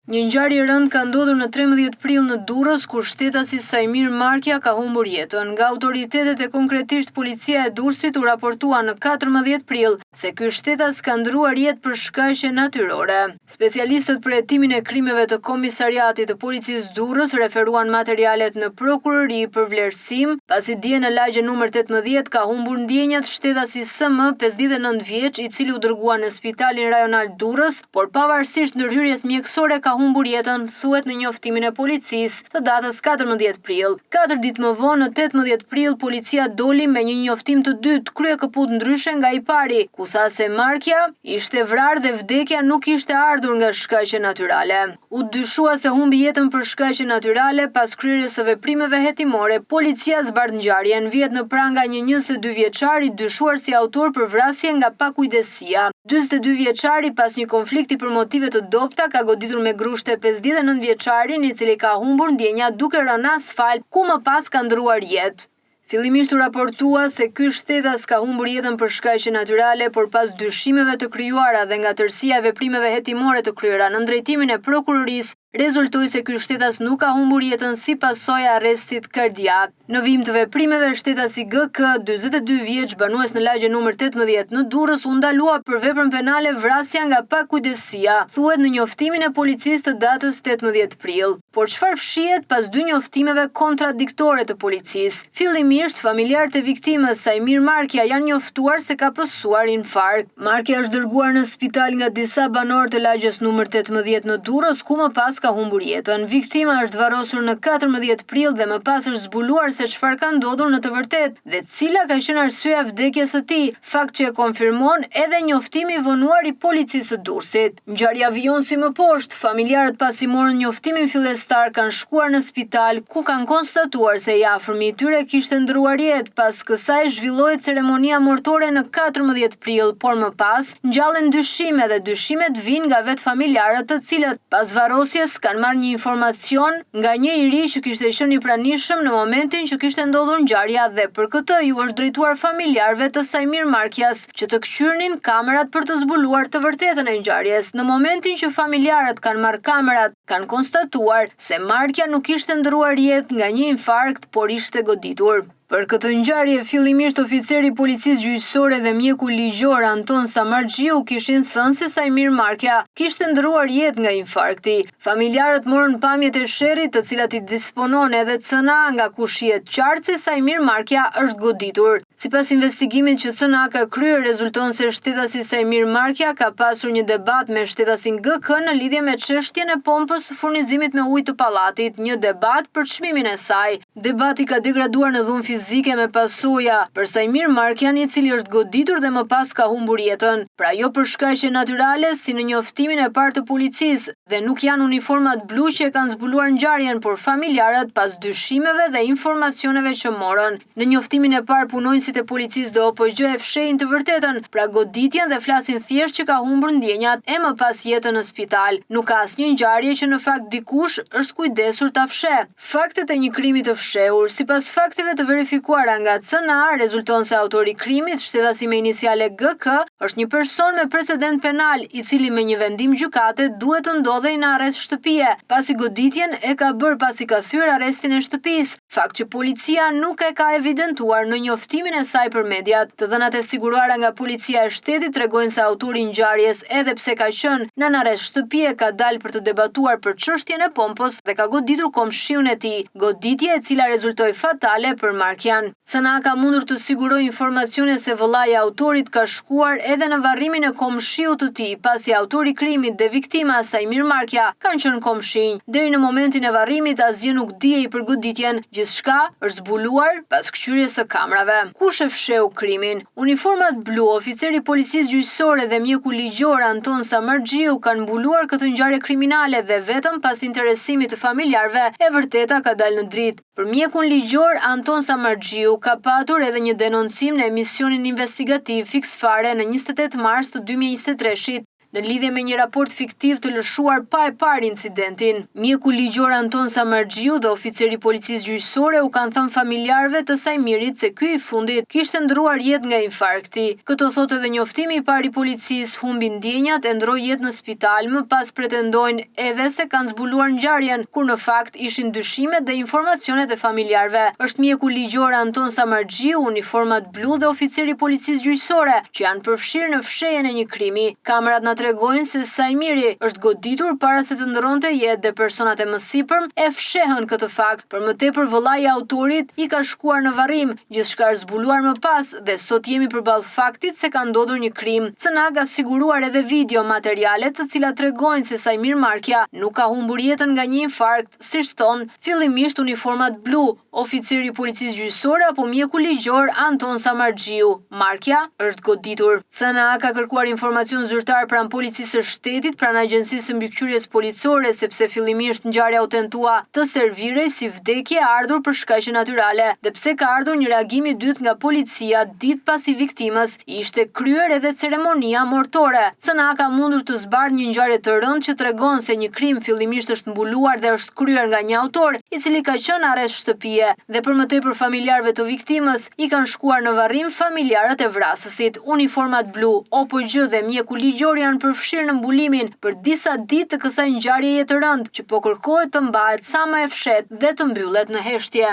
Një ngjarje e rëndë ka ndodhur në 13 prill në Durrës, ku shtetasi Sajmir Markja ka humbur jetën. Nga autoritetet e konkretisht policia e Durrësit u raportua në 14 prill se ky shtetas ka ndruar jetë për shkaqe natyrore. Specialistët për hetimin e krimeve të Komisariatit të Policisë Durrës referuan materialet në prokurori për vlerësim, pasi dje në lagje numër 18 ka humbur ndjenjat shtetasi SM, 59 vjeç, i cili u dërgua në Spitalin Rajonal Durrës, por pavarësisht ndërhyrjes mjekësore ka humbur jetën, thuhet në njoftimin e policisë të datës 14 prill. 4 ditë më vonë, në 18 prill, policia doli me një njoftim të dytë, krye këput ndryshe nga i pari, ku tha se Markja ishte vrarë dhe vdekja nuk ishte ardhur nga shkaqe natyrale. U dyshua se humbi jetën për shkaqe natyrale pas kryerjes së veprimeve hetimore. Policia zbardh ngjarjen, vihet në pranga një 22 vjeçar i dyshuar si autor për vrasje nga pakujdesia. 42 vjeçari pas një konflikti për motive të dobta ka goditur me grushte 59 vjeçarin, i cili ka humbur ndjenja duke rënë në asfalt, ku më pas ka ndruar jetë. Fillimisht u raportua se ky shtetas ka humbur jetën për shkaqe natyrale, por pas dyshimeve të krijuara dhe nga tërësia e veprimeve hetimore të kryera në drejtimin e prokurorisë, rezultoi se ky shtetas nuk ka humbur jetën si pasojë e arrestit kardiak. Në vijim të veprimeve, shtetasi GK, 42 vjeç, banues në lagje numër 18 në Durrës, u ndalua për veprën penale vrasja nga pakujdesia, thuhet në njoftimin e policisë të datës 18 prill. Por çfarë fshihet pas dy njoftimeve kontradiktore të policisë? Fillimisht, familjarët e viktimës Sajmir Markja janë njoftuar se ka pësuar infarkt. Markja është dërguar në spital nga disa banorë të lagjes numër 18 në Durrës, ku më pas ka humbur jetën. Viktima është varrosur në 14 prill dhe më pas është zbuluar se çfarë ka ndodhur në të vërtetë dhe cila ka qenë arsyeja e vdekjes së tij, fakt që e konfirmon edhe njoftimi i vonuar i policisë së Durrësit. Ngjarja vijon si më poshtë. Familjarët pasi morën njoftimin fillestar kanë shkuar në spital, ku kanë konstatuar se i afërmi i tyre kishte ndruar jetë. Pas kësaj zhvilloi ceremonia mortore në 14 prill, por më pas ngjallen dyshime dhe dyshimet vijnë nga vetë familjarët, të cilët pas varrosjes kanë marrë një informacion nga një i ri që kishte qenë i pranishëm në momentin që kishte ndodhur ngjarja dhe për këtë ju është drejtuar familjarëve të Sajmir Markjas që të kthyrnin kamerat për të zbuluar të vërtetën e ngjarjes. Në momentin që familjarët kanë marrë kamerat, kanë konstatuar se Markja nuk ishte ndruar jetë nga një infarkt, por ishte goditur. Për këtë ngjarje, fillimisht oficeri i policisë gjyqësore dhe mjeku ligjor Anton Samargjiu kishin thënë se Sajmir Markja kishte ndruar jetë nga infarkti. Familjarët morën pamjet e sherrit, të cilat i disponon edhe CNA, nga ku shihet qartë se Sajmir Markja është goditur. Sipas investigimit që CNA ka kryer, rezulton se shtetasi Sajmir Markja ka pasur një debat me shtetasin GK në lidhje me çështjen e pompës së furnizimit me ujë të pallatit, një debat për çmimin e saj. Debati ka degraduar në dhunë fizike me pasoja për Sajmir Markjan, i cili është goditur dhe më pas ka humbur jetën. Pra jo për shkaqe natyrale si në njoftimin e parë të policisë, dhe nuk janë uniformat blu që e kanë zbuluar ngjarjen, por familjarët pas dyshimeve dhe informacioneve që morën. Në njoftimin e parë, punonjësit e policisë dhe OPG e fshehin të vërtetën, pra goditjen, dhe flasin thjesht që ka humbur ndjenjat e më pas jetën në spital. Nuk ka asnjë ngjarje që në fakt dikush është kujdesur ta fsheh. Faktet e një krimi të fshehur, sipas fakteve të verifikuara nga CNA, rezulton se autori i krimit, shtetasi me iniciale GK, është një person me precedent penal, i cili me një vendim gjykate duhet të ndodhej në arrest shtëpie, pasi goditjen e ka bërë pasi ka thyer arrestin e shtëpisë, fakt që policia nuk e ka evidentuar në njoftimin e saj për mediat. Të dhënat e siguruara nga policia e shtetit tregojnë se autori i ngjarjes, edhe pse ka qenë në arrest shtëpie, ka dalë për të debatuar për çështjen e pompës dhe ka goditur komshiun e tij, goditje e cila rezultoi fatale për Markjan. CNA ka mundur të sigurojë informacione se vëllai i autorit ka shkuar edhe në varrimin e komshiut të tij, pasi autori i krimit dhe viktima Sajmir Markja kanë qenë komshinj. Deri në momentin e varrimit asgjë nuk dihej për goditjen, gjithçka është zbuluar pas kthyrjes së kamerave. Kush e fsheu krimin? Uniformat blu, oficeri i policisë gjyqësore dhe mjeku ligjor Anton Samargjiu kanë mbuluar këtë ngjarje kriminale dhe vetëm pas interesimit të familjarëve e vërteta ka dalë në dritë. Për mjekun ligjor Anton Samargjiu ka patur edhe një denoncim në emisionin investigativ Fix Fare në 28 mars të 2023-shit. në lidhje me një raport fiktiv të lëshuar pa e parë incidentin. Mjeku ligjor Anton Samargjiu dhe oficeri policisë gjyqësore u kanë thënë familjarëve të Sajmirit se ky i fundit kishte ndruar jetë nga infarkti. Këto thotë edhe njoftimi i parë i policisë, humbi ndjenjat e ndroi jetë në spital, më pas pretendojnë edhe se kanë zbuluar ngjarjen, kur në fakt ishin dyshimet dhe informacionet e familjarëve. Është mjeku ligjor Anton Samargjiu, uniformat blu dhe oficeri policisë gjyqësore që janë përfshirë në fshehjen e një krimi. Kamerat na tregojnë se Sajmiri është goditur para se të ndronte jetë dhe personat e mësipërm e fshehën këtë fakt. Për më tepër vëllai i autorit i ka shkuar në varrim, gjithçka është zbuluar më pas dhe sot jemi përballë faktit se ka ndodhur një krim. CNA ka siguruar edhe video materiale të cilat tregojnë se Sajmir Markja nuk ka humbur jetën nga një infarkt, siç thon fillimisht uniformat blu, oficeri i policisë gjyqësore apo mjeku ligjor Anton Samargjiu. Markja është goditur. CNA ka kërkuar informacion zyrtar pranë policisë së shtetit, pranë agjencisë së mbikëqyrjes policore, sepse fillimisht ngjarja u tentua të servirej si vdekje e ardhur për shkaqe natyrale, dhe pse ka ardhur një reagim i dytë nga policia ditë pasi viktimës ishte kryer edhe ceremonia mortore. CNA ka mundur të zbardhë një ngjarje të rëndë që tregon se një krim fillimisht është mbuluar dhe është kryer nga një autor i cili ka qenë arrest shtëpie, dhe për më tepër familjarëve të viktimës i kanë shkuar në varrim familjarët e vrasësit. Uniformat blu, OPG dhe mjeku ligjor janë përfshirë në mbulimin për disa ditë të kësaj ngjarjeje të rëndë që po kërkohet të mbahet sa më e fshehtë dhe të mbyllet në heshtje.